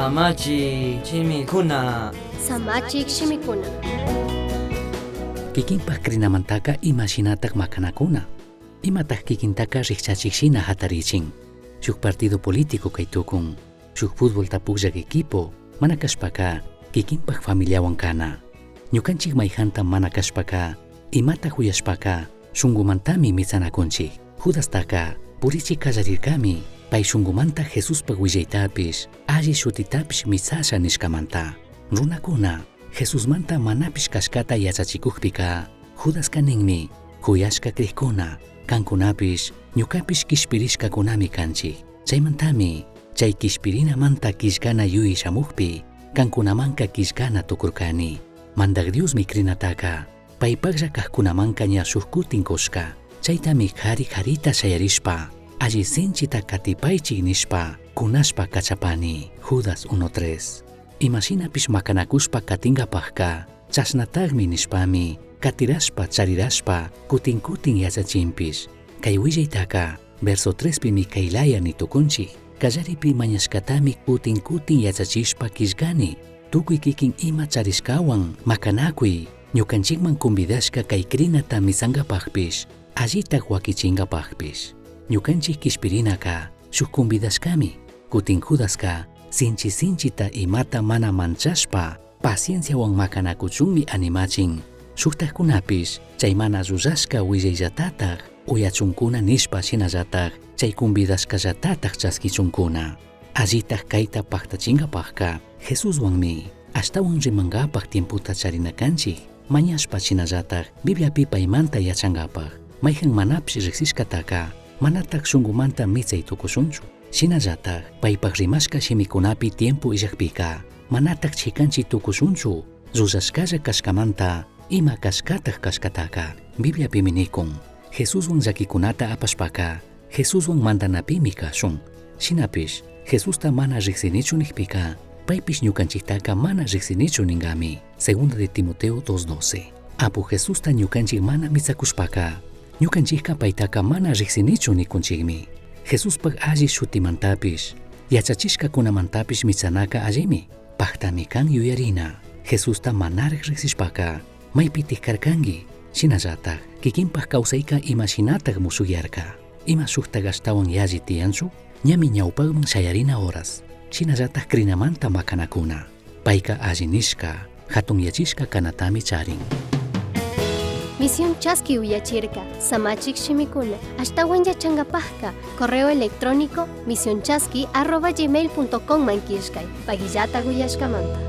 Samachi chimikuna. Samachik shimikuna. Kikinpaq krinamantaka imashinataq makanakuna. Imataq kikintaka rikchachikshina hatarichin. Shuk partido político kay tukun. Shuk fútbol tapukllak equipo mana kashpaka kikinpaq familiawan kana. Ñukanchik mayjanta mana kashpaka imataq uyashpaka shunqumantami mitsanakunchik. Judastaka purichik kallarirkami pay shunqumanta Jesuspaq willaytapish alli shutitapish mitsasha nishkamanta. Runakuna Jesusmanta manapish kashkata yachachikuqpika Judaska ninmi kuyashka kriqkuna kankunapish ñukapish kishpirishkakunami kanchik. Chaymantami chay kishpirinamanta kishkana yuyi shamuqpi kankunamanka kishkana tukurkani. Mandak Diosmi krinataka paypaqlla kaqkunamanka ña shuk kutin kushka. Chaytami qhari qharita shayarishpa alli sinchita katipaychik nishpa kunashpa kachapani. Judas 1:3. Imashinapish makanakushpa katingapaqka chashnataqmi nishpami katirashpa charirashpa kutin kutin yachachinpish. Kay willaytaka verso 3pimi kaylaya nitukunchik. Kallaripi mañashkatami kutin kutin yachachishpa kishkani. Tukuy kikin ima charishkawan makanakuy ñukanchikman convidashka kay krinata misankapaqpish allitaq wakichinkapaqpish. Ñukanchik kishpirinaka shuk convidashkami kutin Judaska sinchi sinchita imata mana manchashpa pacienciawan makanakuchunmi animachin. Shuktaqkunapish chay mana rurashka willayllatataq uyachunkuna nishpa shinallataq chay convidashkallatataq chaskichunkuna. Allitaq kayta paqtachinkapaqqa Jesuswanmi ashtawan rimankapaq tiemputa charinakanchik mañashpa shinallataq Bibliapi paymanta yachankapaq. Mayjan manapish riqsishkataka manataq shunqumanta mitsay tukushunchu. Shinallataq paypaq rimashka shimikunapi tiempo illaqpika manataq chikanchik tukushunchu rurashkalla kashkamanta ima kashkataq kashkataka. Bibliapimi nikun Jesuswan llakikunata apashpaka Jesuswan mandanapimi kashun. Shinapish Jesusta mana riqsinichu niqpika paypish ñukanchiktaka mana riqsinichu ningami. Segunda de Timoteo 2:12. Apu Jesusta ñukanchik mana mitsakushpaka ñukanchikka paytaka mana riqsinichu nikunchikmi. Jesuspaq alli shutimantapish yachachishkakunamantapish mitsanaka allimi. Paqtami kan yuyarina Jesusta manaraq riqsishpaka maypitaq karkanki. Shinallataq kikinpaq kawsayka imashinataq musuyarka. Ima shuktaq ashtawan yalli tiyanchu ñami ñawpaqman shayarina horas. Shinallataq krinamanta makanakuna payka alli nishka hatun yachishka kanatami charin. Misión Chasqui uyachirka Samachik shimikuna ashtawan yachankapaqqa correo electrónico misionchasqui@gmail.com mankishkay pagillataq uyashkamanta.